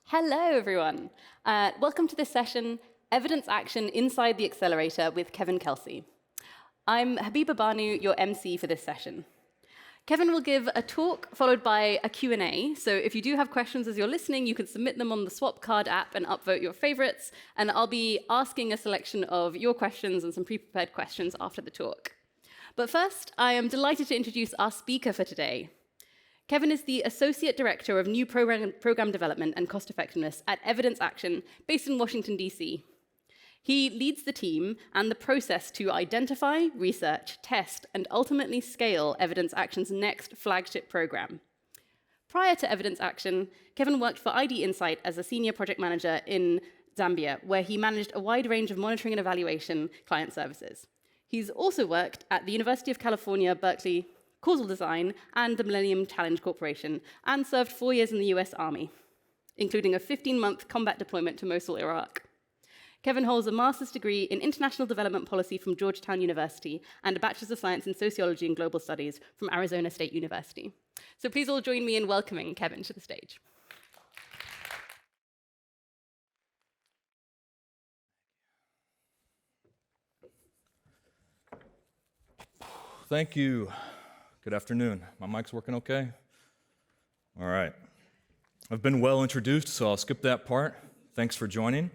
Hello, everyone. Welcome to this session, Evidence Action Inside the Accelerator with Kelsey. I'm Habiba Banu, your MC for this session. Kevin will give a talk followed by a Q&A, so if you do have questions as you're listening, you can submit them on the Swap Card app and upvote your favorites, and I'll be asking a selection of your questions and some pre-prepared questions after the talk. But first, I am delighted to introduce our speaker for today. Kevin is the Associate Director of New Program Development and Cost Effectiveness at Evidence Action, based in Washington, D.C. He leads the team and the process to identify, research, test, and ultimately scale Evidence Action's next flagship program. Prior to Evidence Action, Kevin worked for ID Insight as a Senior Project Manager in Zambia, where he managed a wide range of monitoring and evaluation client services. He's also worked at the University of California, Berkeley, Causal Design, and the Millennium Challenge Corporation, and served 4 years in the US Army, including a 15-month combat deployment to Mosul, Iraq. Kevin holds a master's degree in international development policy from Georgetown University and a bachelor's of science in sociology and global studies from Arizona State University. So please all join me in welcoming Kevin to the stage. Thank you. Good afternoon. My mic's working okay? All right. I've been well introduced, so I'll skip that part. Thanks for joining.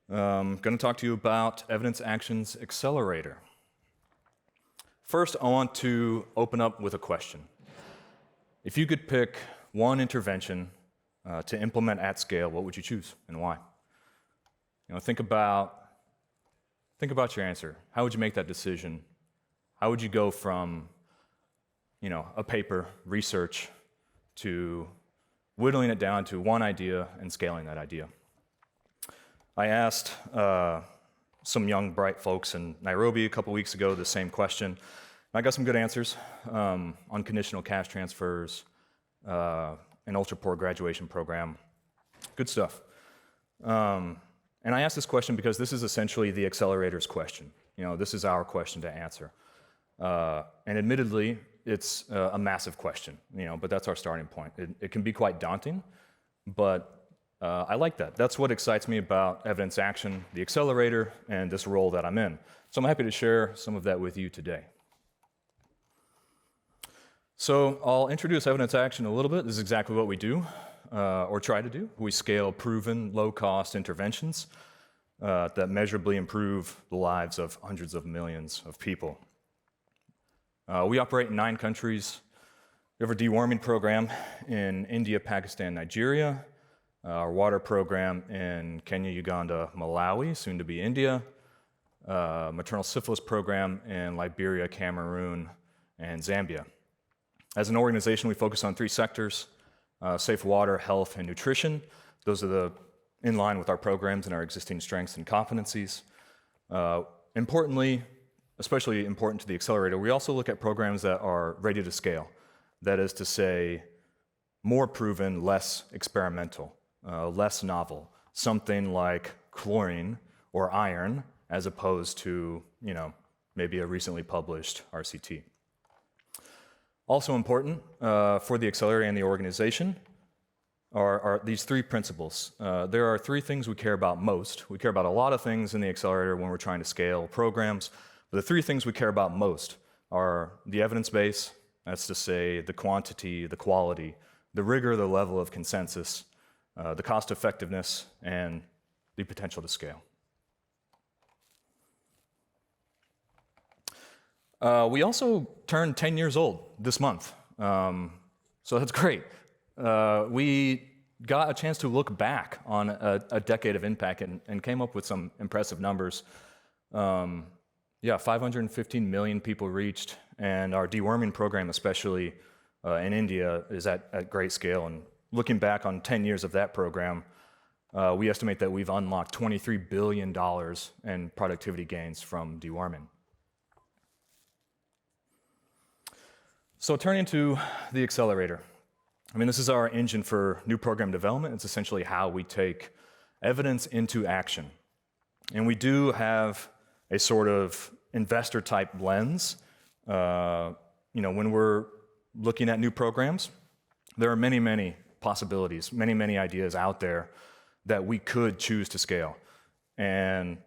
I'm going to talk to you about Evidence Action's Accelerator. First, I want to open up with a question. If you could pick one intervention to implement at scale, what would you choose and why? Think about your answer. How would you make that decision? How would you go from a paper, research, to whittling it down to one idea and scaling that idea? I asked some young, bright folks in Nairobi a couple weeks ago the same question. I got some good answers on conditional cash transfers, an ultra-poor graduation program, good stuff. And I asked this question because this is essentially the Accelerator's question. This is our question to answer. And admittedly, it's a massive question, but that's our starting point. It can be quite daunting, but I like that. That's what excites me about Evidence Action, the Accelerator, and this role that I'm in. So I'm happy to share some of that with you today. So I'll introduce Evidence Action a little bit. This is exactly what we do, or try to do. We scale proven, low-cost interventions that measurably improve the lives of hundreds of millions of people. We operate in 9 countries. We have a deworming program in India, Pakistan, Nigeria, our water program in Kenya, Uganda, Malawi, soon to be India, maternal syphilis program in Liberia, Cameroon, and Zambia. As an organization, we focus on 3 sectors: safe water, health, and nutrition. Those are in line with our programs and our existing strengths and competencies. Importantly, especially important to the Accelerator, we also look at programs that are ready to scale. That is to say, more proven, less experimental, less novel. Something like chlorine or iron, as opposed to, maybe a recently published RCT. Also important for the Accelerator and the organization are these 3 principles. There are 3 things we care about most. We care about a lot of things in the Accelerator when we're trying to scale programs. The 3 things we care about most are the evidence base, that's to say the quantity, the quality, the rigor, the level of consensus, the cost effectiveness, and the potential to scale. We also turned 10 years old this month, so that's great. We got a chance to look back on a decade of impact and came up with some impressive numbers. 515 million people reached, and our deworming program, especially in India, is at great scale. And looking back on 10 years of that program, we estimate that we've unlocked $23 billion in productivity gains from deworming. So turning to the Accelerator. This is our engine for new program development. It's essentially how we take evidence into action. And we do have a sort of investor-type lens. When we're looking at new programs, there are many possibilities, many ideas out there that we could choose to scale. And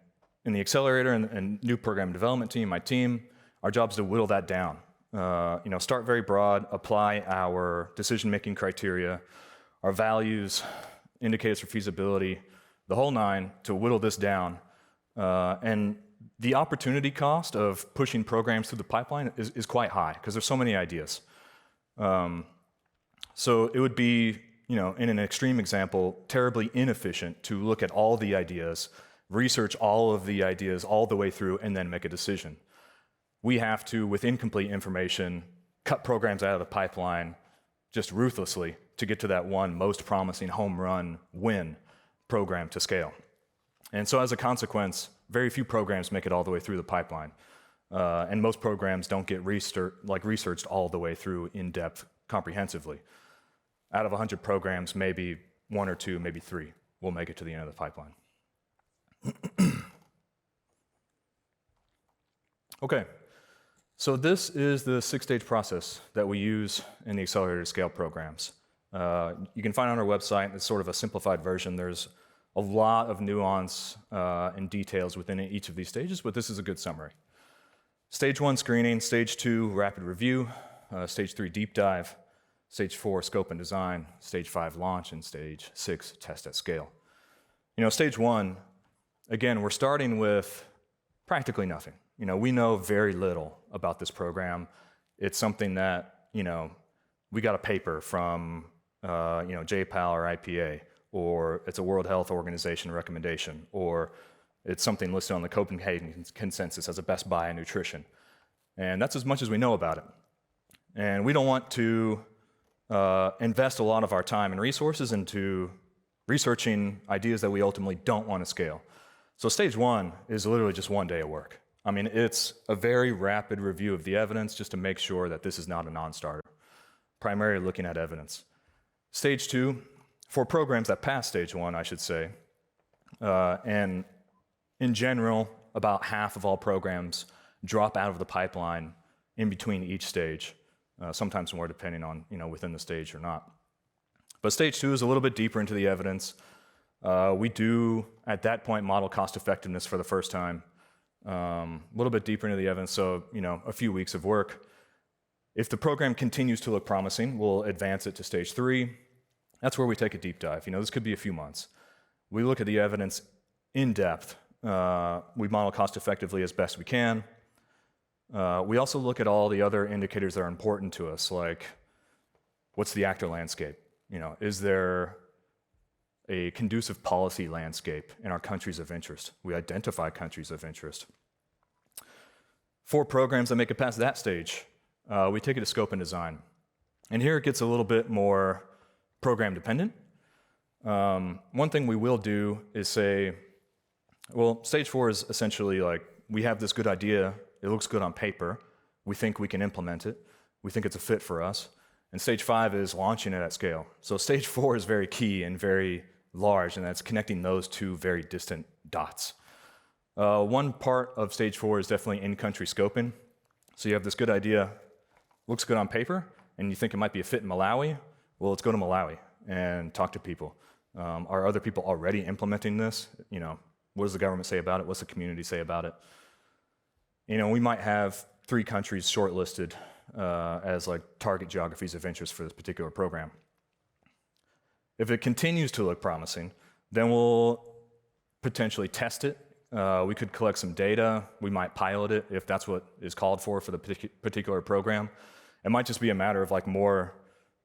in the Accelerator and new program development team, my team, our job is to whittle that down. Start very broad, apply our decision-making criteria, our values, indicators for feasibility, the whole nine, to whittle this down. And the opportunity cost of pushing programs through the pipeline is quite high because there's so many ideas. So it would be, in an extreme example, terribly inefficient to look at all the ideas, research all of the ideas all the way through, and then make a decision. We have to, with incomplete information, cut programs out of the pipeline just ruthlessly to get to that one most promising home run win program to scale. And so as a consequence, very few programs make it all the way through the pipeline. And most programs don't get researched all the way through in depth comprehensively. Out of 100 programs, maybe 1 or 2, maybe 3 will make it to the end of the pipeline. Okay, so this is the 6-stage process that we use in the Accelerator to Scale programs. You can find it on our website. It's sort of a simplified version. There's a lot of nuance and details within each of these stages, but this is a good summary. Stage 1, screening. Stage 2, rapid review. Stage 3, deep dive. Stage 4, scope and design. Stage 5, launch. And Stage 6, test at scale. Stage 1, again, we're starting with practically nothing. We know very little about this program. It's something that, we got a paper from, JPAL or IPA, or it's a World Health Organization recommendation, or it's something listed on the Copenhagen Consensus as a best buy in nutrition. And that's as much as we know about it. And we don't want to invest a lot of our time and resources into researching ideas that we ultimately don't want to scale. So stage 1 is literally just 1 day of work. It's a very rapid review of the evidence just to make sure that this is not a non-starter, primarily looking at evidence. Stage 2, for programs that pass stage 1, I should say, and in general, about half of all programs drop out of the pipeline in between each stage, sometimes more depending on, within the stage or not. But stage 2 is a little bit deeper into the evidence. We do, at that point, model cost effectiveness for the first time. A little bit deeper into the evidence, so a few weeks of work. If the program continues to look promising, we'll advance it to stage 3. That's where we take a deep dive. This could be a few months. We look at the evidence in depth. We model cost effectively as best we can. We also look at all the other indicators that are important to us, like what's the actor landscape? Is there a conducive policy landscape in our countries of interest? We identify countries of interest. For programs that make it past that stage, we take it to scope and design. And here it gets a little bit more program dependent. One thing we will do is say, well, stage 4 is essentially like, we have this good idea, it looks good on paper, we think we can implement it, we think it's a fit for us, and stage 5 is launching it at scale. So stage 4 is very key and very large, and that's connecting those two very distant dots. One part of stage 4 is definitely in-country scoping. So you have this good idea, looks good on paper, and you think it might be a fit in Malawi. Well, let's go to Malawi and talk to people. Are other people already implementing this? What does the government say about it? What's the community say about it? We might have 3 countries shortlisted as like target geographies of interest for this particular program. If it continues to look promising, then we'll potentially test it. We could collect some data. We might pilot it if that's what is called for the particular program. It might just be a matter of like more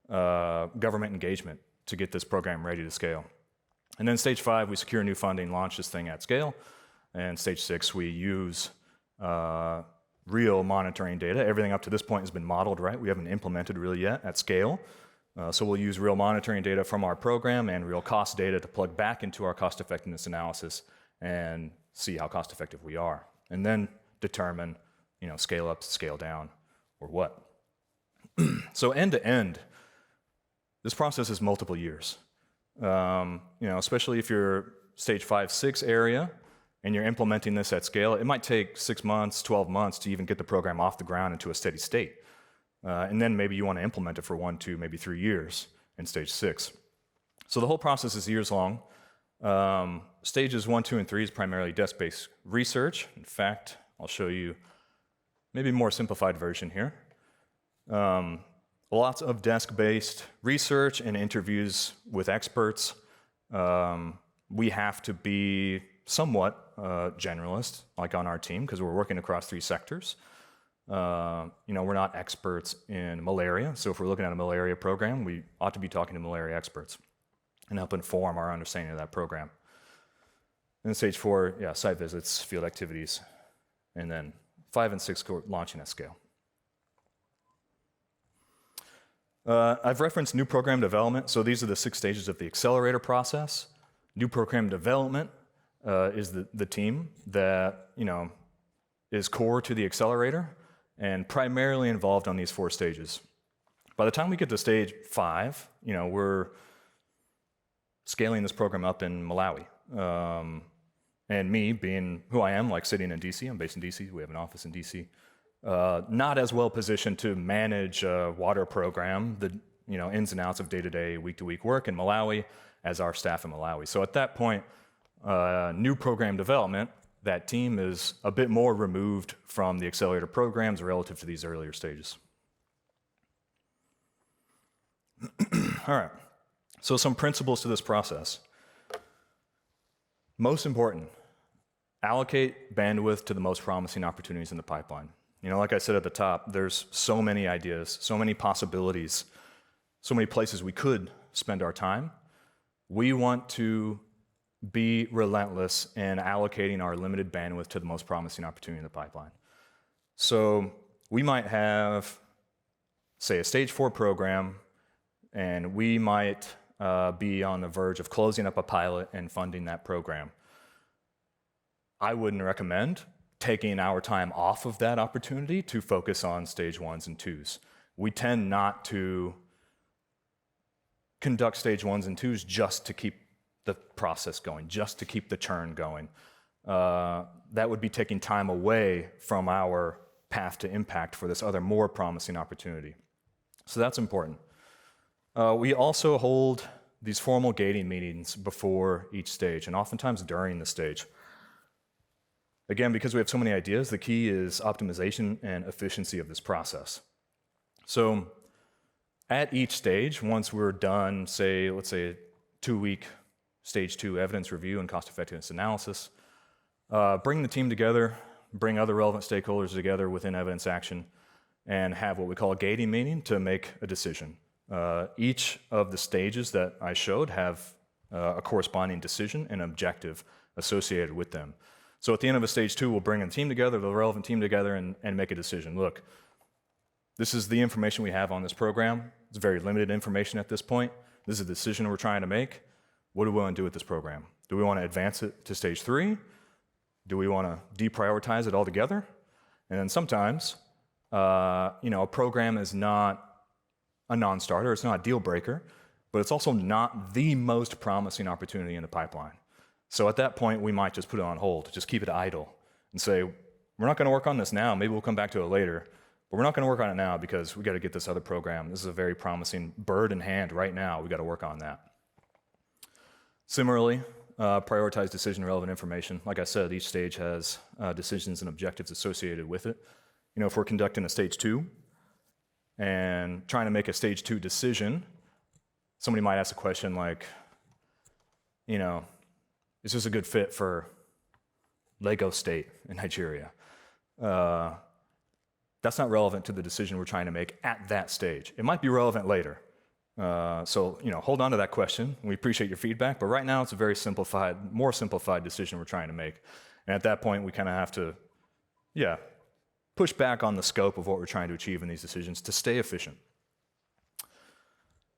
government engagement to get this program ready to scale. And then stage 5, we secure new funding, launch this thing at scale. And stage 6, we use real monitoring data. Everything up to this point has been modeled, right? We haven't implemented really yet at scale. So we'll use real monitoring data from our program and real cost data to plug back into our cost effectiveness analysis and see how cost effective we are. And then determine, scale up, scale down, or what. So end to end, this process is multiple years. Especially if you're stage 5, 6 area, and you're implementing this at scale, it might take 6 months, 12 months to even get the program off the ground into a steady state. And then maybe you want to implement it for 1, 2, maybe 3 years. in stage 6. So the whole process is years long. Stages 1, 2, and 3 is primarily desk-based research. In fact, I'll show you maybe a more simplified version here. Lots of desk-based research and interviews with experts. We have to be somewhat generalist, like on our team, because we're working across 3 sectors. We're not experts in malaria, so if we're looking at a malaria program, we ought to be talking to malaria experts and help inform our understanding of that program. And stage 4, site visits, field activities, and then 5 and 6 launching at scale. I've referenced new program development, so these are the 6 stages of the accelerator process. New program development is the team that is core to the accelerator and primarily involved on these 4 stages. By the time we get to stage 5, we're scaling this program up in Malawi. And me, being who I am, like sitting in DC, I'm based in DC, we have an office in DC, not as well positioned to manage a water program, the ins and outs of day-to-day, week-to-week work in Malawi as our staff in Malawi. So at that point, new program development, that team is a bit more removed from the accelerator programs relative to these earlier stages. All right, so some principles to this process. Most important, allocate bandwidth to the most promising opportunities in the pipeline. Like I said at the top, there's so many ideas, so many possibilities, so many places we could spend our time. We want to be relentless in allocating our limited bandwidth to the most promising opportunity in the pipeline. So we might have, say, a stage 4 program, and we might be on the verge of closing up a pilot and funding that program. I wouldn't recommend taking our time off of that opportunity to focus on stage 1s and 2s. We tend not to conduct stage 1s and 2s just to keep the process going, just to keep the churn going. That would be taking time away from our path to impact for this other more promising opportunity. So that's important. We also hold these formal gating meetings before each stage, and oftentimes during the stage. Again, because we have so many ideas, the key is optimization and efficiency of this process. So at each stage, once we're done, let's say a 2-week stage 2 evidence review and cost effectiveness analysis, bring the team together, bring other relevant stakeholders together within evidence action, and have what we call a gating meeting to make a decision. Each of the stages that I showed have a corresponding decision and objective associated with them. So at the end of a stage 2, we'll bring the team together, the relevant team together, and make a decision. Look, this is the information we have on this program. It's very limited information at this point. This is a decision we're trying to make. What do we want to do with this program? Do we want to advance it to stage 3? Do we want to deprioritize it altogether? And then sometimes, a program is not a non-starter, it's not a deal breaker, but it's also not the most promising opportunity in the pipeline. So at that point, we might just put it on hold, just keep it idle, and say, we're not going to work on this now, maybe we'll come back to it later, but we're not going to work on it now because we got to get this other program. This is a very promising bird in hand right now, we got to work on that. Similarly, prioritize decision-relevant information. Like I said, each stage has decisions and objectives associated with it. If we're conducting a stage 2 and trying to make a stage 2 decision, somebody might ask a question like, is this a good fit for Lagos State in Nigeria? That's not relevant to the decision we're trying to make at that stage. It might be relevant later. So hold on to that question. We appreciate your feedback, but right now it's a very more simplified decision we're trying to make. And at that point, we kind of have to, push back on the scope of what we're trying to achieve in these decisions to stay efficient.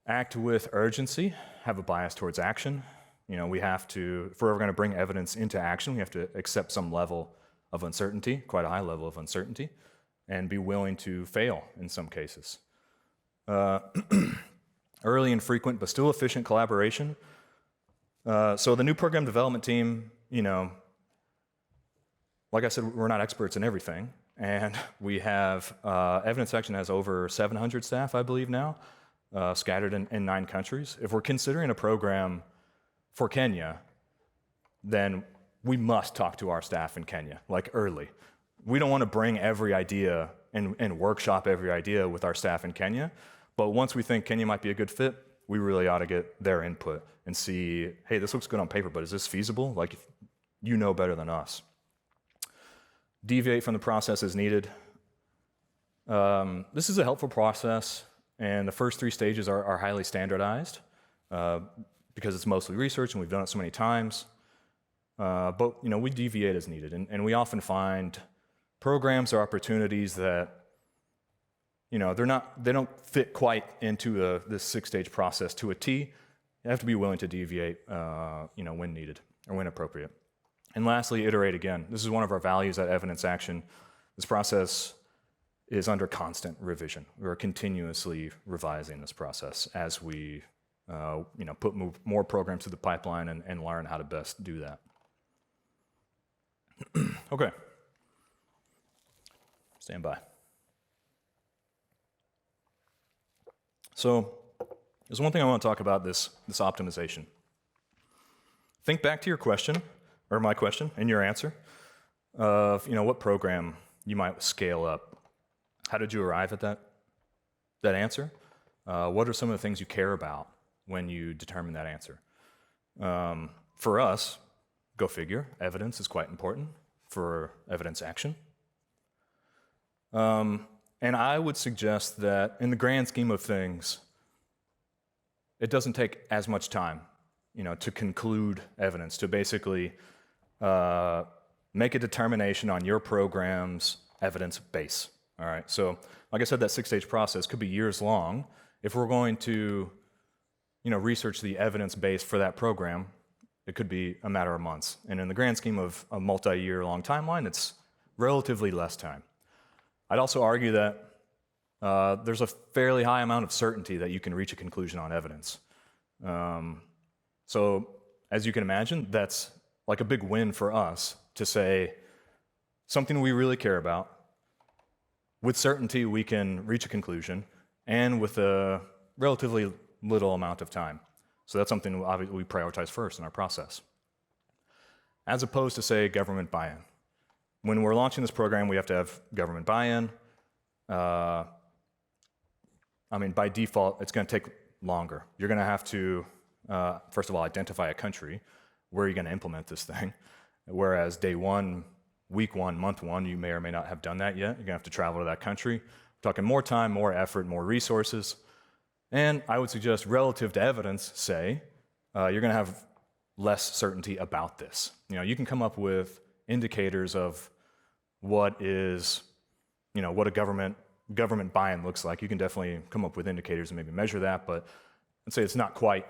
Act with urgency, have a bias towards action. We have to, if we're ever going to bring evidence into action, we have to accept some level of uncertainty, quite a high level of uncertainty, and be willing to fail in some cases. Early and frequent, but still efficient collaboration. So the new program development team, like I said, we're not experts in everything, and we have, Evidence Action has over 700 staff, I believe now. scattered in 9 countries. If we're considering a program for Kenya, then we must talk to our staff in Kenya, like early. We don't want to bring every idea and workshop every idea with our staff in Kenya, but once we think Kenya might be a good fit, we really ought to get their input and see, hey, this looks good on paper, but is this feasible? Like, you know better than us. Deviate from the process as needed. This is a helpful process, and the first 3 stages are highly standardized because it's mostly research and we've done it so many times. But we deviate as needed, and we often find programs or opportunities that they don't fit quite into this 6-stage process to a T. You have to be willing to deviate, when needed or when appropriate. And lastly, iterate again. This is one of our values at Evidence Action. This process is under constant revision. We're continuously revising this process as we, put more programs through the pipeline and learn how to best do that. Okay. Stand by. So there's one thing I want to talk about, this optimization. Think back to your question, or my question, and your answer of what program you might scale up. How did you arrive at that answer? What are some of the things you care about when you determine that answer? For us, go figure, evidence is quite important for evidence action. And I would suggest that in the grand scheme of things, it doesn't take as much time, to conclude evidence, to basically make a determination on your program's evidence base. All right, so like I said, that 6-stage process could be years long. If we're going to, research the evidence base for that program, it could be a matter of months. And in the grand scheme of a multi-year long timeline, it's relatively less time. I'd also argue that there's a fairly high amount of certainty that you can reach a conclusion on evidence. So as you can imagine, that's like a big win for us to say something we really care about. With certainty, we can reach a conclusion, and with a relatively little amount of time. So that's something obviously we prioritize first in our process. As opposed to, say, government buy-in. When we're launching this program, we have to have government buy-in. By default, it's going to take longer. You're going to have to, first of all, identify a country where you're going to implement this thing. Whereas day 1, week 1, month 1, you may or may not have done that yet. You're going to have to travel to that country. We're talking more time, more effort, more resources. And I would suggest, relative to evidence, say, you're going to have less certainty about this. You can come up with indicators of what a government buy-in looks like. You can definitely come up with indicators and maybe measure that, but I'd say it's not quite,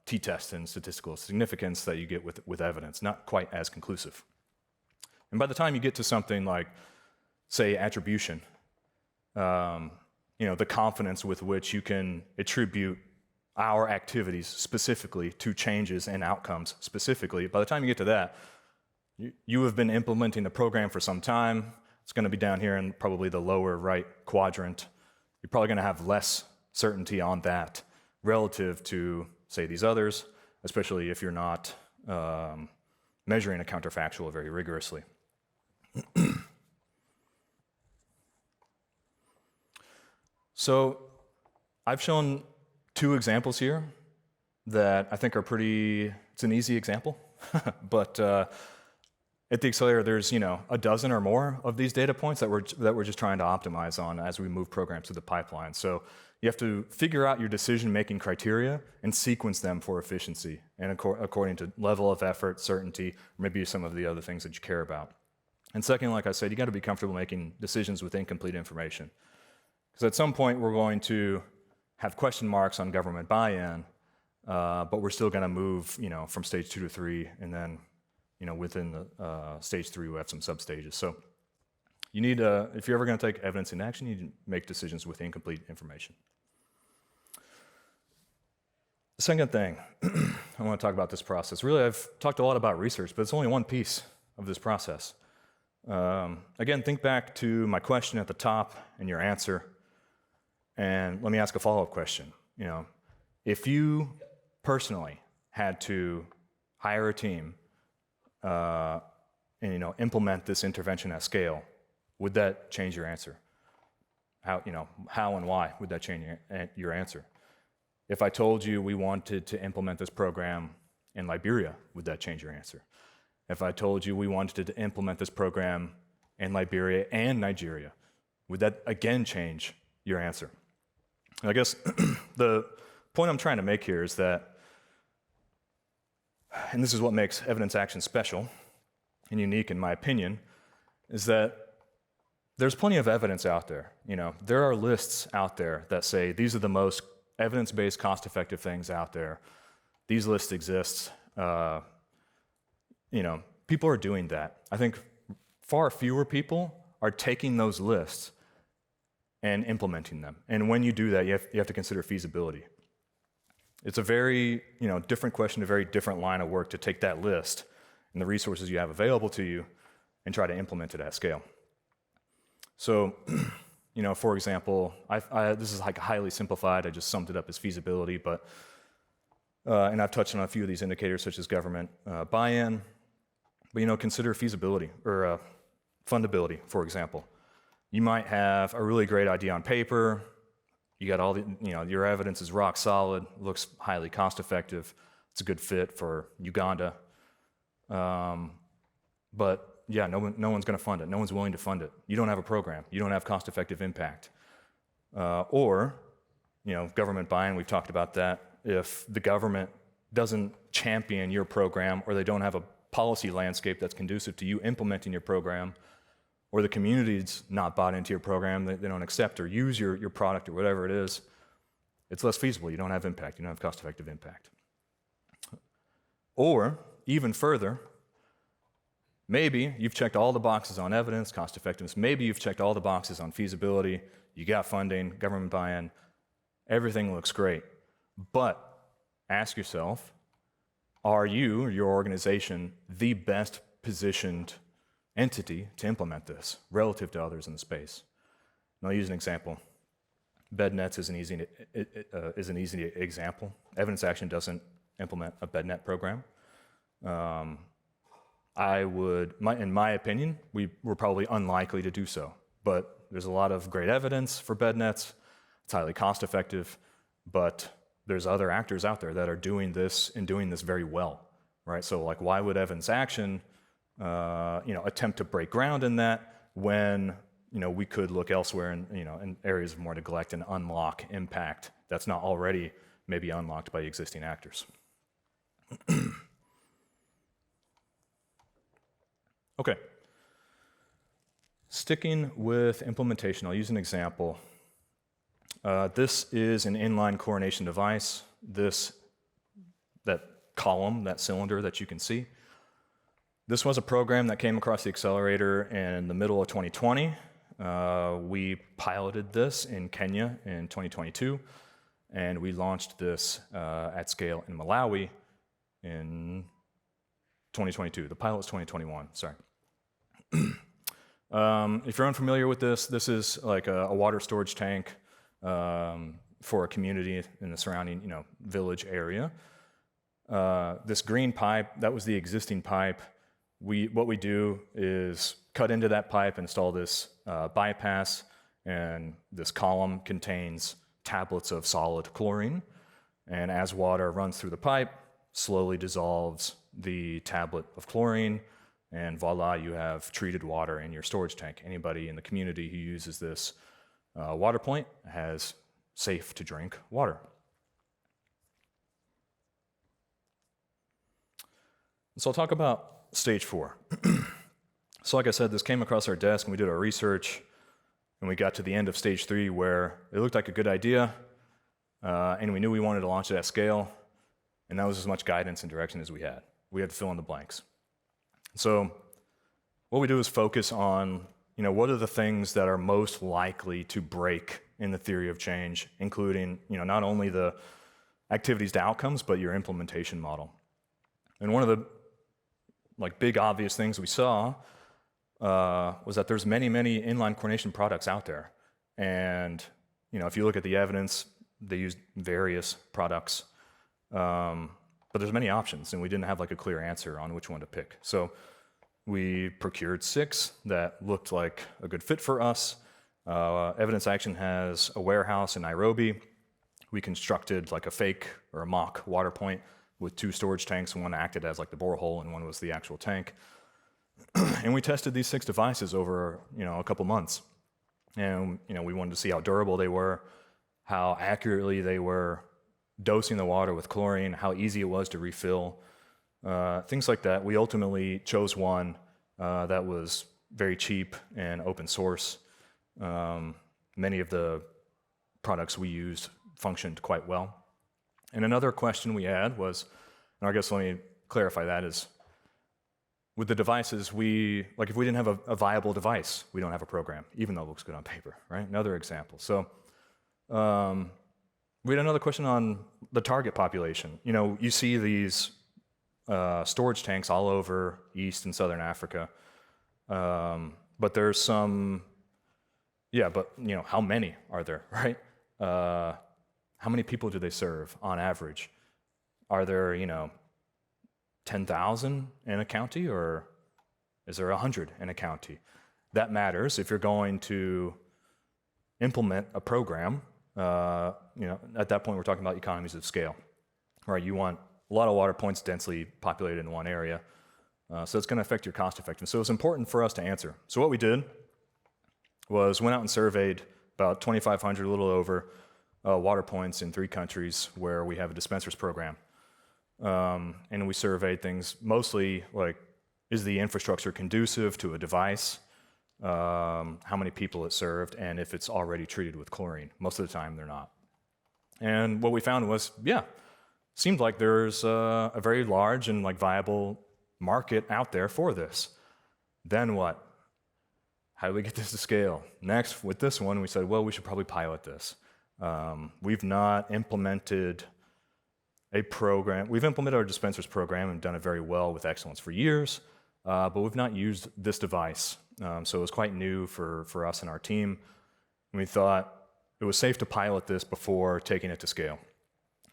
t-test and statistical significance that you get with evidence, not quite as conclusive. And by the time you get to something like, say, attribution, the confidence with which you can attribute our activities specifically to changes and outcomes specifically, by the time you get to that, you have been implementing the program for some time. It's going to be down here in probably the lower right quadrant. You're probably going to have less certainty on that relative to, say, these others, especially if you're not measuring a counterfactual very rigorously. So I've shown 2 examples here that I think are it's an easy example, but at the Accelerator, there's a dozen or more of these data points that we're just trying to optimize on as we move programs through the pipeline. So you have to figure out your decision-making criteria and sequence them for efficiency and according to level of effort, certainty, or maybe some of the other things that you care about. And second, like I said, you got to be comfortable making decisions with incomplete information. Because at some point, we're going to have question marks on government buy-in, but we're still going to move, from stage 2 to 3, and then, within the stage 3, we have some sub-stages. So you need, if you're ever going to take evidence in action, you need to make decisions with incomplete information. The second thing, I want to talk about this process. Really, I've talked a lot about research, but it's only one piece of this process. Again, think back to my question at the top and your answer. And let me ask a follow-up question. If you personally had to hire a team and implement this intervention at scale, would that change your answer? How and why would that change your answer? If I told you we wanted to implement this program in Liberia, would that change your answer? If I told you we wanted to implement this program in Liberia and Nigeria, would that again change your answer? I guess the point I'm trying to make here is that, and this is what makes evidence action special and unique in my opinion, is that there's plenty of evidence out there. There are lists out there that say these are the most evidence-based, cost-effective things out there. These lists exist. People are doing that. I think far fewer people are taking those lists and implementing them. And when you do that, you have to consider feasibility. It's a very different question, a very different line of work to take that list and the resources you have available to you and try to implement it at scale. So, for example, this is like highly simplified. I just summed it up as feasibility, but and I've touched on a few of these indicators, such as government buy-in. But consider feasibility or fundability, for example. You might have a really great idea on paper. You got all the, your evidence is rock solid, looks highly cost-effective. It's a good fit for Uganda. But yeah, no one's going to fund it. No one's willing to fund it. You don't have a program. You don't have cost-effective impact. Or government buy-in, we've talked about that. If the government doesn't champion your program, or they don't have a policy landscape that's conducive to you implementing your program, or the community's not bought into your program, they don't accept or use your product or whatever it is, it's less feasible. You don't have impact. You don't have cost-effective impact. Or, even further, maybe you've checked all the boxes on evidence, cost effectiveness. Maybe you've checked all the boxes on feasibility. You got funding, government buy-in. Everything looks great. But ask yourself, are you or your organization the best positioned entity to implement this relative to others in the space? And I'll use an example. BedNets is an easy example. Evidence Action doesn't implement a BedNet program. In my opinion, we're probably unlikely to do so. But there's a lot of great evidence for BedNets. It's highly cost effective, but there's other actors out there that are doing this and doing this very well, right? So why would Evidence Action, attempt to break ground in that when, we could look elsewhere in areas of more neglect and unlock impact that's not already maybe unlocked by existing actors. Okay. Sticking with implementation, I'll use an example. This is an inline chlorination device. That column, that cylinder that you can see. This was a program that came across the Accelerator in the middle of 2020. We piloted this in Kenya in 2022, and we launched this at scale in Malawi in 2022. The pilot was 2021, sorry. If you're unfamiliar with this, this is like a water storage tank for a community in the surrounding, village area. This green pipe, that was the existing pipe. What we do is cut into that pipe, install this bypass, and this column contains tablets of solid chlorine. And as water runs through the pipe, slowly dissolves the tablet of chlorine, and voila, you have treated water in your storage tank. Anybody in the community who uses this water point has safe to drink water. So I'll talk about stage 4. So like I said, this came across our desk and we did our research, and we got to the end of stage 3 where it looked like a good idea, and we knew we wanted to launch it at scale, and that was as much guidance and direction as we had. We had to fill in the blanks. So what we do is focus on, what are the things that are most likely to break in the theory of change, including, not only the activities to outcomes, but your implementation model. And one of the big obvious things we saw was that there's many, many inline chlorination products out there. And if you look at the evidence, they used various products, but there's many options, and we didn't have like a clear answer on which one to pick. So we procured 6 that looked like a good fit for us. Evidence Action has a warehouse in Nairobi. We constructed like a fake or a mock water point with 2 storage tanks. One acted as like the borehole, and one was the actual tank. And we tested these 6 devices over, a couple months. And, we wanted to see how durable they were, how accurately they were dosing the water with chlorine, how easy it was to refill, things like that. We ultimately chose one that was very cheap and open source. Many of the products we used functioned quite well. And another question we had was, and I guess let me clarify that, is with the devices, if we didn't have a viable device, we don't have a program, even though it looks good on paper, right? Another example. So we had another question on the target population. You see these storage tanks all over East and Southern Africa, but there's some, how many are there, right? How many people do they serve on average? Are there, 10,000 in a county, or is there 100 in a county? That matters if you're going to implement a program. At that point, we're talking about economies of scale, right? You want a lot of water points densely populated in one area, so it's going to affect your cost effectiveness. So it's important for us to answer. So what we did was went out and surveyed about 2,500, a little over, water points in 3 countries where we have a dispensers program. And we surveyed things mostly like, is the infrastructure conducive to a device? How many people it served, and if it's already treated with chlorine. Most of the time, they're not. And what we found was, seemed like there's a very large and viable market out there for this. Then what? How do we get this to scale? Next, with this one, we said, well, we should probably pilot this. We've not implemented a program. We've implemented our dispensers program and done it very well with excellence for years, but we've not used this device. So it was quite new for us and our team. And we thought it was safe to pilot this before taking it to scale.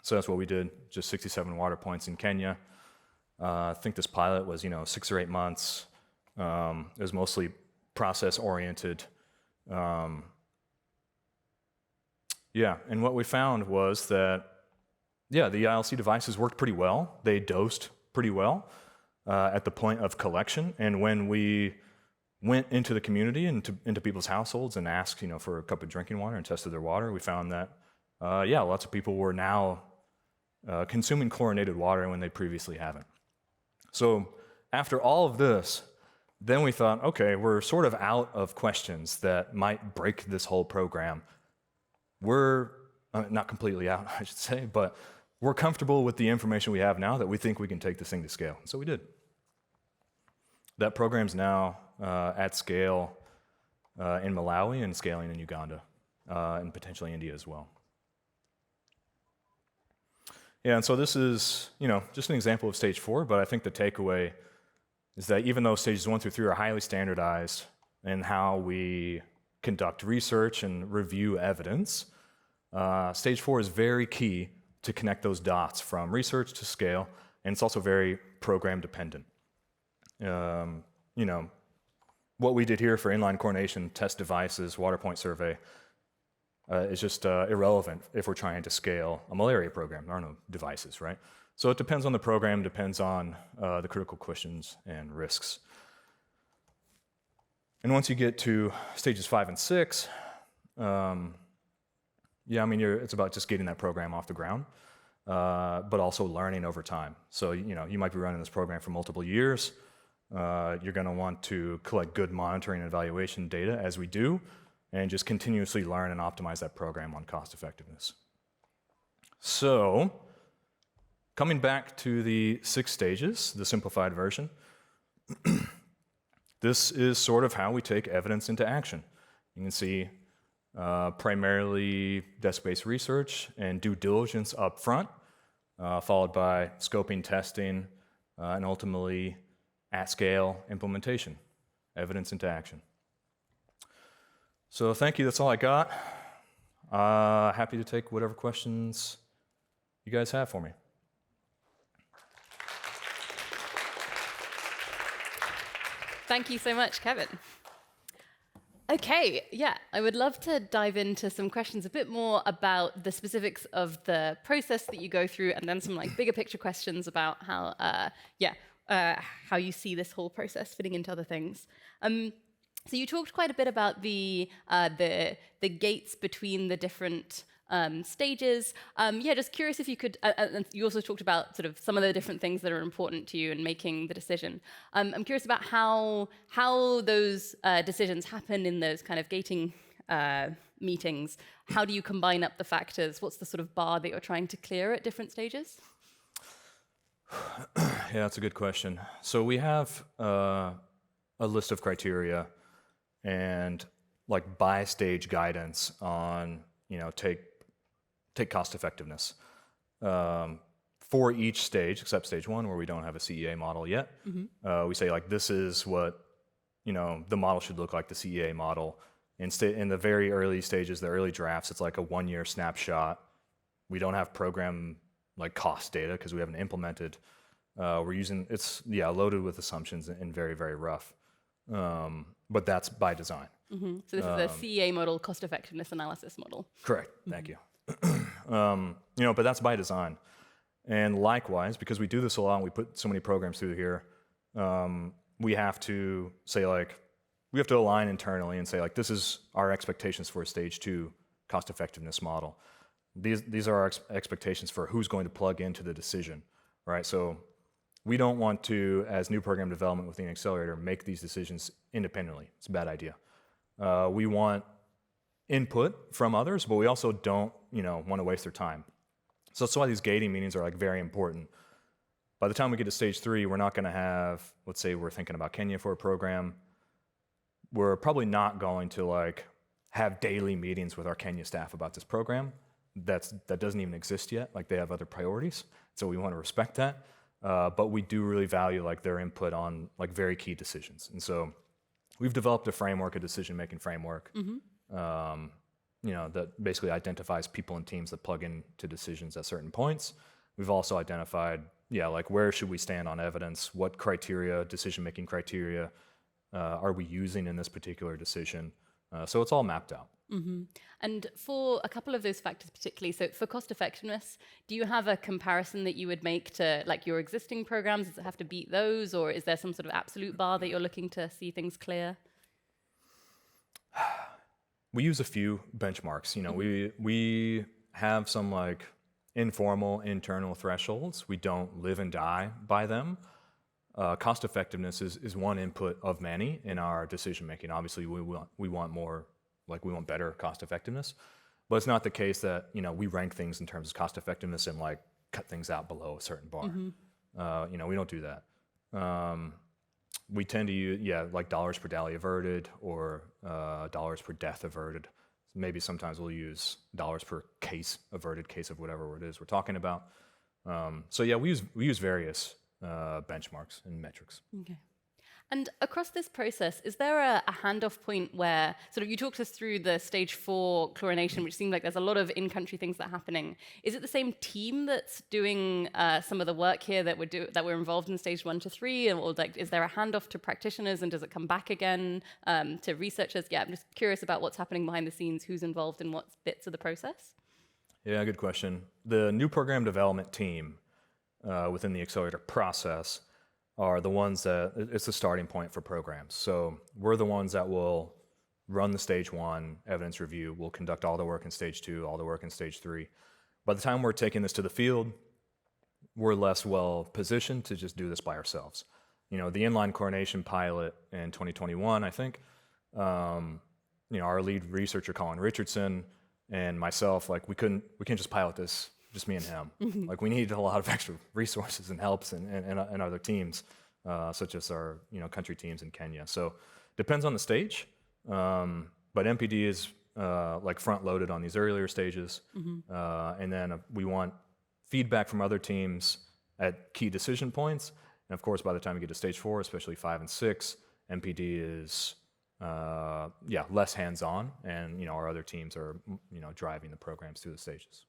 So that's what we did, just 67 water points in Kenya. I think this pilot was, 6 or 8 months. It was mostly process-oriented. And what we found was that, the ILC devices worked pretty well. They dosed pretty well at the point of collection. And when we went into the community, into people's households and asked, for a cup of drinking water and tested their water, we found that, lots of people were now consuming chlorinated water when they previously haven't. So after all of this, then we thought, okay, we're sort of out of questions that might break this whole program. We're not completely out, I should say, but we're comfortable with the information we have now that we think we can take this thing to scale. So we did. That program's now at scale in Malawi and scaling in Uganda and potentially India as well. And so this is, just an example of stage 4, but I think the takeaway is that even though stages 1 through 3 are highly standardized in how we conduct research and review evidence, stage 4 is very key to connect those dots from research to scale, and it's also very program dependent. What we did here for inline chlorination, test devices, water point survey, is just irrelevant if we're trying to scale a malaria program. There are no devices, right? So it depends on the program, depends on the critical questions and risks. And once you get to stages 5 and 6, it's about just getting that program off the ground, but also learning over time. So, you might be running this program for multiple years. You're going to want to collect good monitoring and evaluation data, as we do, and just continuously learn and optimize that program on cost effectiveness. So, coming back to the 6 stages, the simplified version, this is sort of how we take evidence into action. You can see primarily desk-based research and due diligence up front, followed by scoping, testing, and ultimately at-scale implementation, evidence into action. So thank you, that's all I got. Happy to take whatever questions you guys have for me. Thank you so much, Kevin. Okay, yeah, I would love to dive into some questions a bit more about the specifics of the process that you go through, and then some like bigger picture questions about how, how you see this whole process fitting into other things. So you talked quite a bit about the gates between the different stages. Just curious if you could, and you also talked about sort of some of the different things that are important to you in making the decision. I'm curious about how those decisions happen in those kind of gating meetings. How do you combine up the factors? What's the sort of bar that you're trying to clear at different stages? Yeah, that's a good question. So we have a list of criteria and like by stage guidance on, take cost effectiveness. For each stage, except stage 1, where we don't have a CEA model yet, we say like, this is what, the model should look like, the CEA model. In the very early stages, the early drafts, it's like a 1-year snapshot. We don't have program like cost data because we haven't implemented. We're using, it's loaded with assumptions and very, very rough. But that's by design. So this is a CEA model, cost effectiveness analysis model. Correct, thank you. But that's by design. And likewise, because we do this a lot and we put so many programs through here, we have to say like, we have to align internally and say like, this is our expectations for a stage 2 cost effectiveness model. These are our expectations for who's going to plug into the decision, right? So we don't want to, as new program development within Accelerator, make these decisions independently. It's a bad idea. We want input from others, but we also don't, want to waste their time. So that's why these gating meetings are like very important. By the time we get to stage 3, we're not going to have, let's say we're thinking about Kenya for a program. We're probably not going to like have daily meetings with our Kenya staff about this program. That doesn't even exist yet. Like they have other priorities. So we want to respect that. But we do really value like their input on like very key decisions. And so we've developed a framework, a decision-making framework, that basically identifies people and teams that plug into decisions at certain points. We've also identified, like where should we stand on evidence? What criteria, decision-making criteria, are we using in this particular decision? So it's all mapped out. And for a couple of those factors particularly, so for cost effectiveness, do you have a comparison that you would make to like your existing programs? Does it have to beat those, or is there some sort of absolute bar that you're looking to see things clear? We use a few benchmarks. We have some like informal internal thresholds. We don't live and die by them. Cost effectiveness is one input of many in our decision making. Obviously, we want more. Like we want better cost effectiveness, but it's not the case that we rank things in terms of cost effectiveness and like cut things out below a certain bar. We don't do that. We tend to use like dollars per DALI averted or dollars per death averted. Maybe sometimes we'll use dollars per case averted, case of whatever it is we're talking about. We use various benchmarks and metrics. Okay. And across this process, is there a handoff point where, sort of, you talked us through the stage 4 chlorination, which seemed like there's a lot of in-country things that are happening. Is it the same team that's doing some of the work here that we're involved in stage 1 to 3, or like, is there a handoff to practitioners, and does it come back again to researchers? I'm just curious about what's happening behind the scenes, who's involved in what bits of the process. Yeah, good question. The new program development team within the Accelerator process are the ones that, it's the starting point for programs. So we're the ones that will run the stage 1 evidence review. We'll conduct all the work in stage 2, all the work in stage 3. By the time we're taking this to the field, we're less well positioned to just do this by ourselves. The inline chlorination pilot in 2021, I think, our lead researcher, Colin Richardson, and myself, like we can't just pilot this, just me and him. Like we need a lot of extra resources and helps and other teams, such as our country teams in Kenya. So depends on the stage, but MPD is like front loaded on these earlier stages, and then we want feedback from other teams at key decision points. And of course, by the time we get to stage 4, especially 5 and 6, MPD is less hands-on, and our other teams are driving the programs through the stages.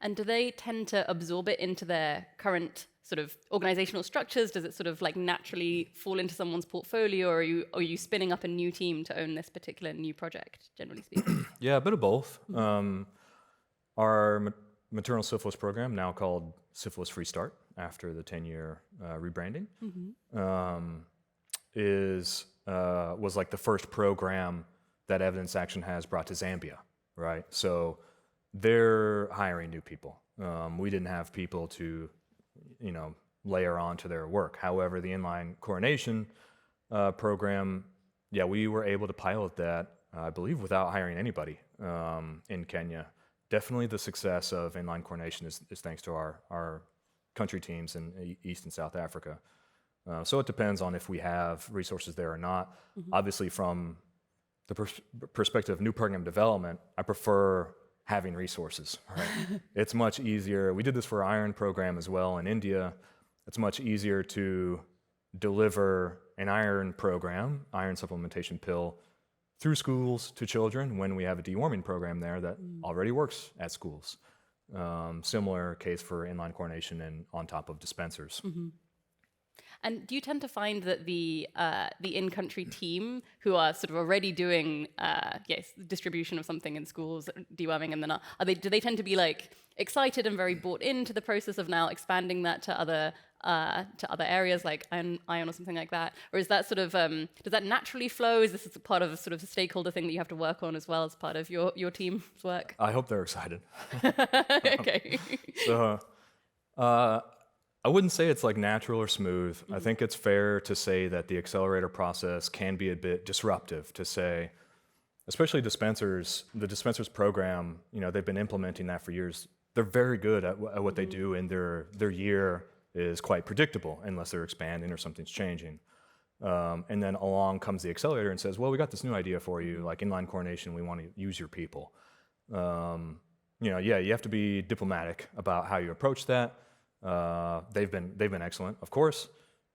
And do they tend to absorb it into their current sort of organizational structures? Does it sort of like naturally fall into someone's portfolio, or are you spinning up a new team to own this particular new project, generally speaking? Yeah, a bit of both. Our maternal syphilis program, now called Syphilis Free Start after the 10-year rebranding, was like the first program that Evidence Action has brought to Zambia, right? So they're hiring new people. We didn't have people to, layer on to their work. However, the inline coronation program, we were able to pilot that, I believe, without hiring anybody in Kenya. Definitely the success of inline coronation is thanks to our country teams in East and South Africa. So it depends on if we have resources there or not. Obviously, from the perspective of new program development, I prefer having resources, right? It's much easier. We did this for our iron program as well in India. It's much easier to deliver an iron program, iron supplementation pill, through schools to children when we have a deworming program there that already works at schools. Similar case for inline coronation and on top of dispensers. And do you tend to find that the in-country team who are sort of already doing distribution of something in schools, deworming, and then do they tend to be like excited and very bought into the process of now expanding that to other areas like iron or something like that, or is that sort of does that naturally flow? Is this part of a sort of a stakeholder thing that you have to work on as well as part of your team's work? I hope they're excited. Okay. So. I wouldn't say it's like natural or smooth. I think it's fair to say that the accelerator process can be a bit disruptive to say, especially dispensers, the dispensers program, they've been implementing that for years. They're very good at what they do, and their year is quite predictable unless they're expanding or something's changing. And then along comes the accelerator and says, well, we got this new idea for you, like inline coronation, we want to use your people. You have to be diplomatic about how you approach that. They've been excellent, of course.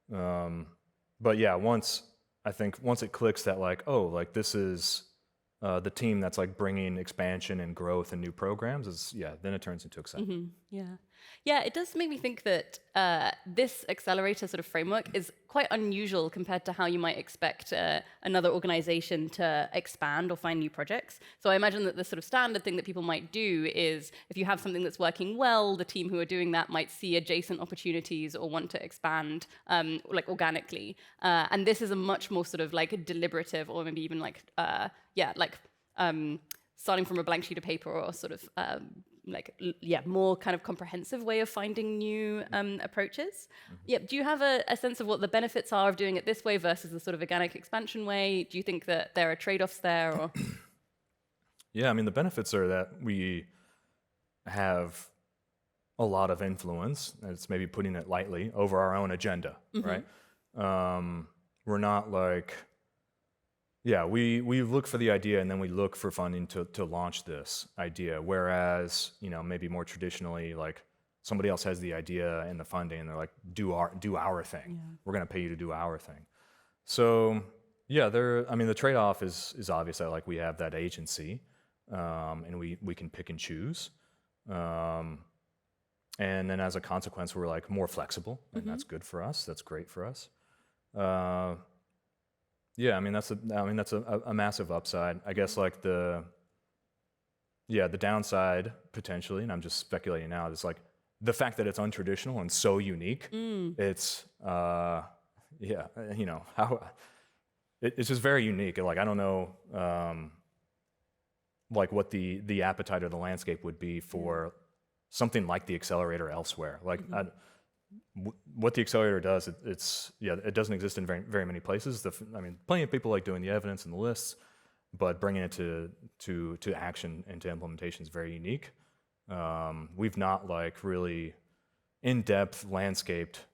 But yeah, once it clicks that this is the team that's like bringing expansion and growth and new programs, then it turns into excitement. Yeah, it does make me think that this accelerator sort of framework is quite unusual compared to how you might expect another organization to expand or find new projects. So I imagine that the sort of standard thing that people might do is if you have something that's working well, the team who are doing that might see adjacent opportunities or want to expand organically. And this is a much more sort of like deliberative or maybe even starting from a blank sheet of paper or sort of more kind of comprehensive way of finding new approaches. Do you have a sense of what the benefits are of doing it this way versus the sort of organic expansion way? Do you think that there are trade-offs there? Or? Yeah, I mean, the benefits are that we have a lot of influence, and it's maybe putting it lightly, over our own agenda, right? We're not like... Yeah, we look for the idea and then we look for funding to launch this idea. Whereas, maybe more traditionally, like somebody else has the idea and the funding and they're like, do our thing. Yeah. We're going to pay you to do our thing. So the trade-off is obvious that like we have that agency and we can pick and choose. And then as a consequence, we're like more flexible and that's good for us. That's great for us. That's a massive upside. I guess like the downside potentially, and I'm just speculating now, is like the fact that it's untraditional and so unique. It's it's just very unique. Like I don't know like what the appetite or the landscape would be for something like the accelerator elsewhere. Like what the accelerator does, it doesn't exist in very, very many places. Plenty of people like doing the evidence and the lists, but bringing it to action and to implementation is very unique. We've not like really in-depth landscaped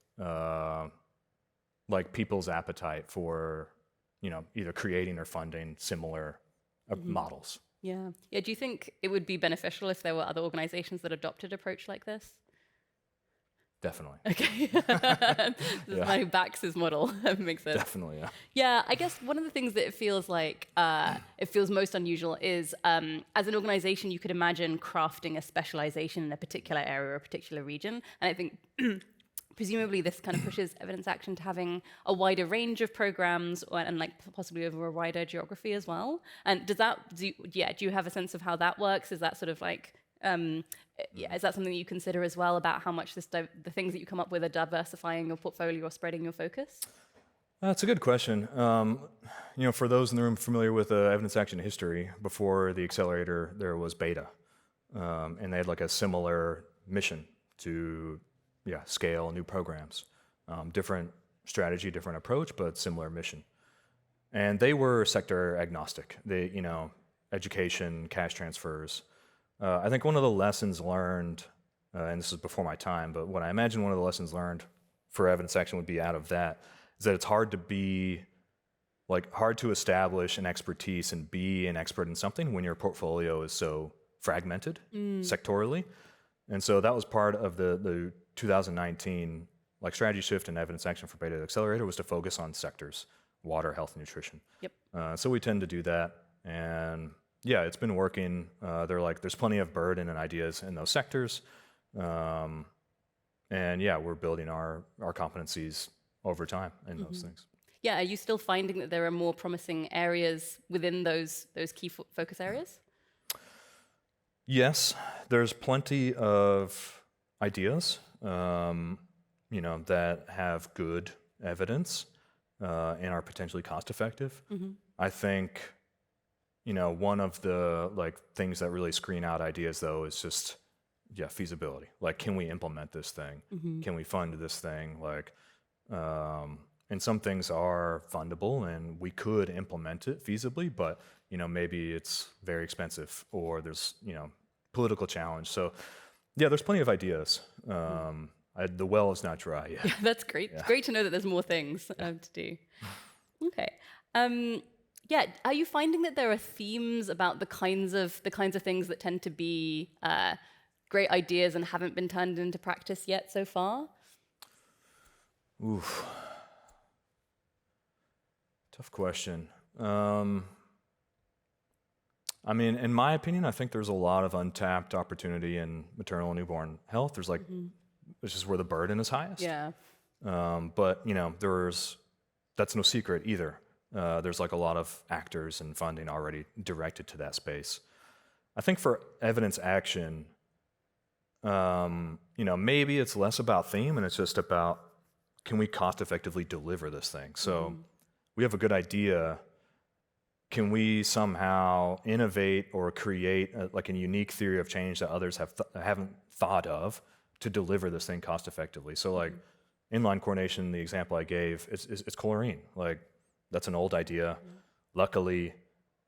like people's appetite for either creating or funding similar models. Yeah. Do you think it would be beneficial if there were other organizations that adopted an approach like this? Definitely. Okay. This is my Bax's model. That makes sense. Definitely, yeah. Yeah, I guess one of the things that it feels like it feels most unusual is as an organization, you could imagine crafting a specialization in a particular area or a particular region. And I think presumably this kind of pushes evidence action to having a wider range of programs and like possibly over a wider geography as well. And do you have a sense of how that works? Is that sort of like is that something that you consider as well about how much the things that you come up with are diversifying your portfolio or spreading your focus? That's a good question. For those in the room familiar with evidence action history, before the Accelerator, there was Beta, and they had like a similar mission to scale new programs. Different strategy, different approach, but similar mission. And they were sector agnostic. They, education, cash transfers. I think one of the lessons learned, and this is before my time, but what I imagine one of the lessons learned for evidence action would be out of that is that it's hard to establish an expertise and be an expert in something when your portfolio is so fragmented sectorally. And so that was part of the 2019 strategy shift in evidence action for Beta Accelerator was to focus on sectors, water, health, and nutrition. Yep. So we tend to do that, and it's been working. There's plenty of burden and ideas in those sectors, and we're building our competencies over time in those things. Yeah, are you still finding that there are more promising areas within those key focus areas? Yes, there's plenty of ideas, that have good evidence and are potentially cost effective. I think, one of the things that really screen out ideas though is just feasibility. Like, can we implement this thing? Can we fund this thing? And some things are fundable and we could implement it feasibly, but maybe it's very expensive or there's political challenge. So there's plenty of ideas. The well is not dry yet. Yeah, that's great. Yeah. It's great to know that there's more things to do. Okay. Are you finding that there are themes about the kinds of things that tend to be great ideas and haven't been turned into practice yet so far? Oof. Tough question. In my opinion, I think there's a lot of untapped opportunity in maternal and newborn health. There's this is where the burden is highest. Yeah. But that's no secret either. There's a lot of actors and funding already directed to that space. I think for evidence action, maybe it's less about theme and it's just about, can we cost effectively deliver this thing? So we have a good idea. Can we somehow innovate or create a unique theory of change that others haven't thought of to deliver this thing cost effectively? So inline coordination, the example I gave, it's chlorine. That's an old idea. Luckily,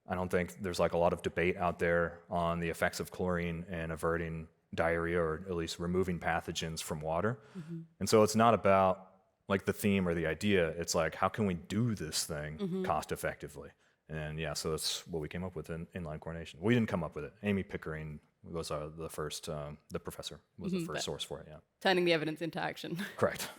I don't think there's a lot of debate out there on the effects of chlorine in averting diarrhea or at least removing pathogens from water. And so it's not about the theme or the idea. It's how can we do this thing cost effectively? And so that's what we came up with in inline coordination. We didn't come up with it. Amy Pickering was the first, the professor was the first source for it, Turning the evidence into action. Correct.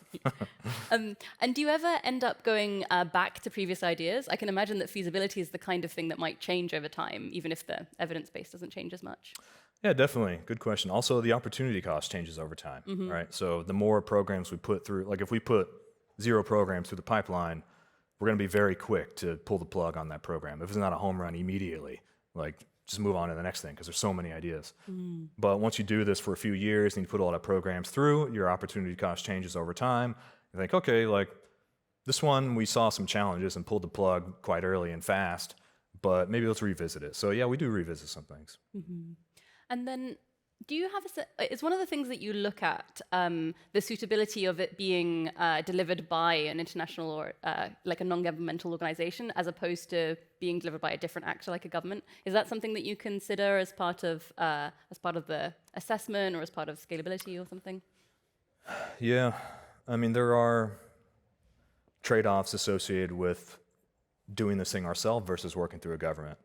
And do you ever end up going back to previous ideas? I can imagine that feasibility is the kind of thing that might change over time, even if the evidence base doesn't change as much. Yeah, definitely. Good question. Also, the opportunity cost changes over time, right? So the more programs we put through, if we put 0 programs through the pipeline, we're going to be very quick to pull the plug on that program. If it's not a home run immediately, just move on to the next thing because there's so many ideas. But once you do this for a few years and you put a lot of programs through, your opportunity cost changes over time. You think, okay, this one we saw some challenges and pulled the plug quite early and fast, but maybe let's revisit it. So we do revisit some things. And then do you have it's one of the things that you look at, the suitability of it being delivered by an international or a non-governmental organization as opposed to being delivered by a different actor like a government? Is that something that you consider as part of the assessment or as part of scalability or something? Yeah, there are trade-offs associated with doing this thing ourselves versus working through a government.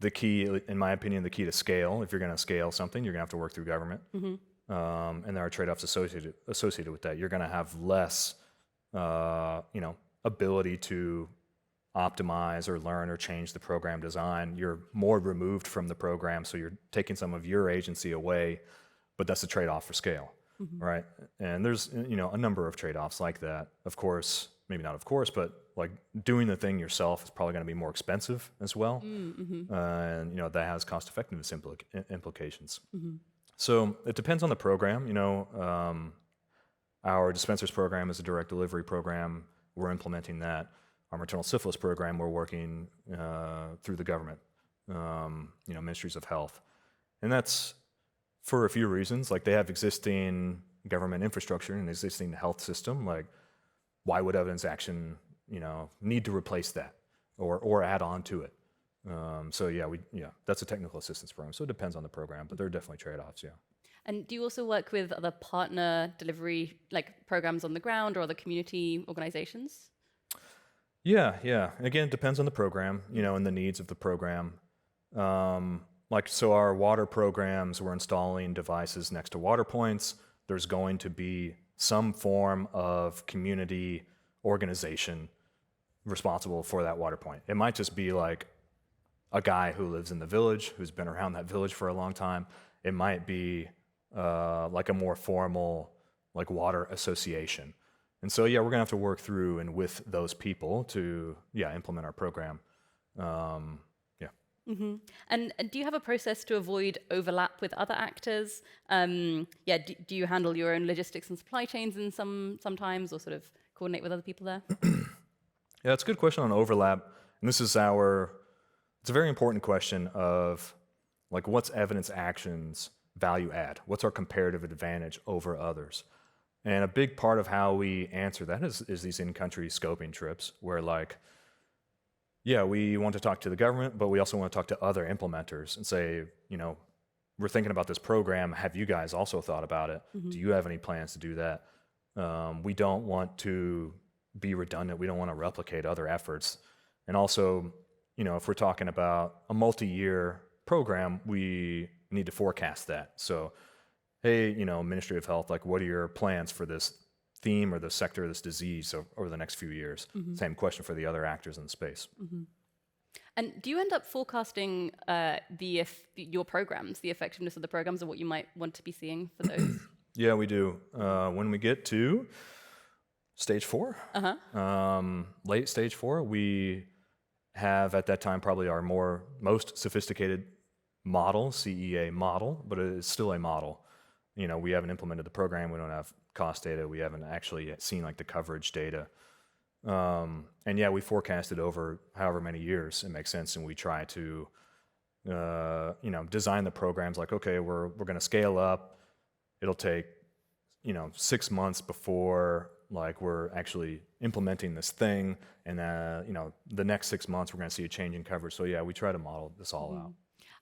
The key, in my opinion, the key to scale, if you're going to scale something, you're going to have to work through government. and there are trade-offs associated with that. You're going to have less, ability to optimize or learn or change the program design. You're more removed from the program, so you're taking some of your agency away, but that's a trade-off for scale, right? And there's, a number of trade-offs like that. Of course, maybe not of course, but like doing the thing yourself is probably going to be more expensive as well. And, that has cost-effectiveness implications. So it depends on the program. Our dispensers program is a direct delivery program. We're implementing that. Our maternal syphilis program, we're working through the government, ministries of health. And that's for a few reasons. Like, they have existing government infrastructure and existing health system. Like, why would evidence action, need to replace that or add on to it? That's a technical assistance program. So it depends on the program, but there are definitely trade-offs, yeah. And do you also work with other partner delivery, like programs on the ground or other community organizations? Yeah. And again, it depends on the program, and the needs of the program. So our water programs, we're installing devices next to water points. There's going to be some form of community organization responsible for that water point. It might just be like a guy who lives in the village, who's been around that village for a long time. It might be like a more formal, like, water association. And so, we're gonna have to work through and with those people to, implement our program. And do you have a process to avoid overlap with other actors? Do you handle your own logistics and supply chains in sometimes, or sort of coordinate with other people there? Yeah, it's a good question on overlap. And it's a very important question of, like, what's evidence action's value add? What's our comparative advantage over others? And a big part of how we answer that is these in-country scoping trips, where, like, we want to talk to the government, but we also want to talk to other implementers and say, we're thinking about this program. Have you guys also thought about it? Do you have any plans to do that? We don't want to be redundant. We don't want to replicate other efforts. And also, if we're talking about a multi-year program, we need to forecast that. So, hey, Ministry of Health, like, what are your plans for this theme or this sector or this disease over the next few years? Same question for the other actors in the space. And do you end up forecasting your programs, the effectiveness of the programs, or what you might want to be seeing for those? Yeah, we do. When we get to stage 4, late stage 4, we have at that time probably our most sophisticated model, CEA model, but it is still a model. We haven't implemented the program. We don't have cost data. We haven't actually seen, like, the coverage data. We forecast it over however many years it makes sense, and we try to, design the programs like, okay, we're going to scale up. It'll take, 6 months before, like, we're actually implementing this thing, and the next 6 months we're going to see a change in coverage. So we try to model this all out.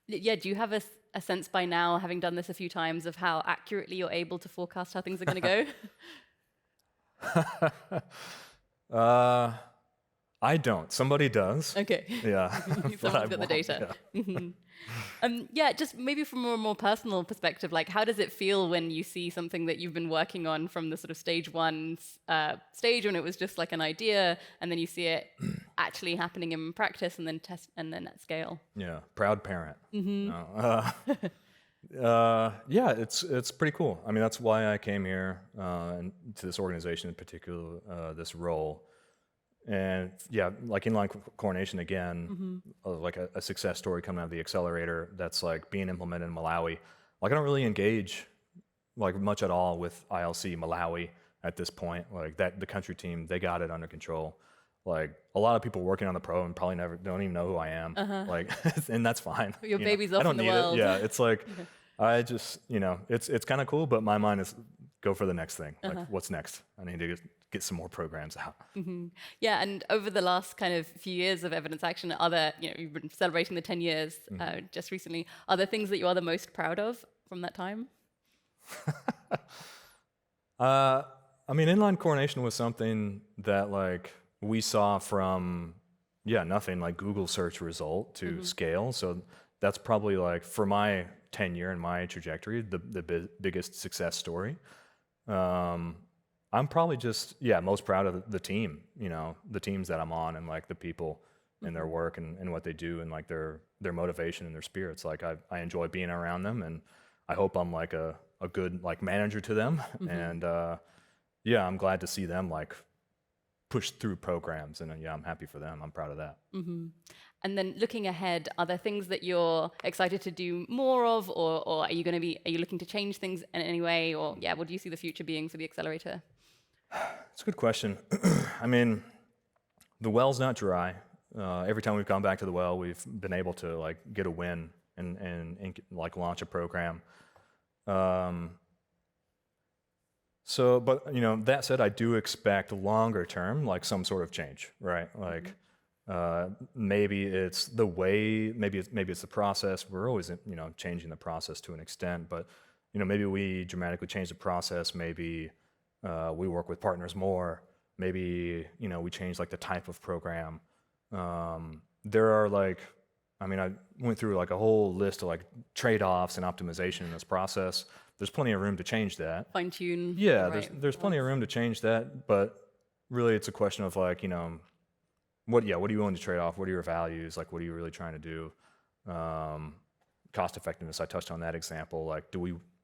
Yeah, do you have a sense by now, having done this a few times, of how accurately you're able to forecast how things are going to go? I don't. Somebody does. Okay. Yeah. Someone's got the data. Just maybe from a more personal perspective, like, how does it feel when you see something that you've been working on from the sort of stage 1 stage, when it was just like an idea, and then you see it actually happening in practice, and then test, and then at scale? Yeah, proud parent. It's pretty cool. I mean, that's why I came here and to this organization in particular, this role. And like inline coordination again, like a success story coming out of the Accelerator that's like being implemented in Malawi. Like, I don't really engage like much at all with ILC Malawi at this point. Like, that the country team, they got it under control. Like, a lot of people working on the pro and probably don't even know who I am. Like, and that's fine. Your baby's off in the world. Yeah, it's like I just it's kind of cool, but my mind is go for the next thing. Like, what's next? I need to get some more programs out. Yeah, and over the last kind of few years of evidence action, you've been celebrating the 10 years just recently. Are there things that you are the most proud of from that time? I mean, inline coordination was something that, like, we saw from nothing, like Google search result to scale. So that's probably, like, for my tenure and my trajectory, the biggest success story. I'm probably just, most proud of the team, the teams that I'm on, and like the people and their work and what they do, and like their motivation and their spirits. Like I enjoy being around them, and I hope I'm like a good like manager to them. And I'm glad to see them like push through programs, and I'm happy for them. I'm proud of that. And then looking ahead, are there things that you're excited to do more of, or are you looking to change things in any way, or what do you see the future being for the Accelerator? It's a good question. I mean, the well's not dry. Every time we've gone back to the well, we've been able to like get a win and like launch a program. But that said, I do expect longer term, like some sort of change, right? Like maybe it's the way, maybe it's the process. We're always changing the process to an extent, but maybe we dramatically change the process. Maybe we work with partners more. Maybe we change like the type of program. There are like, I went through like a whole list of like trade-offs and optimization in this process. There's plenty of room to change that. Fine tune. Yeah, there's plenty of room to change that, but really it's a question of like, what are you willing to trade off? What are your values? Like, what are you really trying to do? Cost effectiveness, I touched on that example. Like,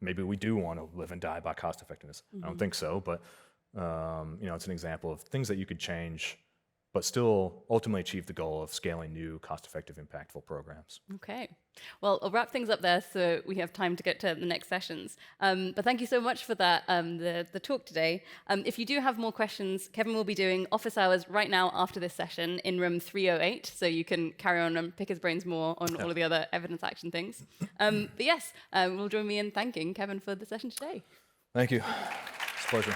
maybe we do want to live and die by cost effectiveness. I don't think so, but it's an example of things that you could change, but still ultimately achieve the goal of scaling new, cost-effective, impactful programs. Okay. Well, I'll wrap things up there so we have time to get to the next sessions. But thank you so much for that, the talk today. If you do have more questions, Kevin will be doing office hours right now after this session in room 308, so you can carry on and pick his brains more on all of the other evidence action things. But yes, will join me in thanking Kevin for the session today. Thank you. It's a pleasure.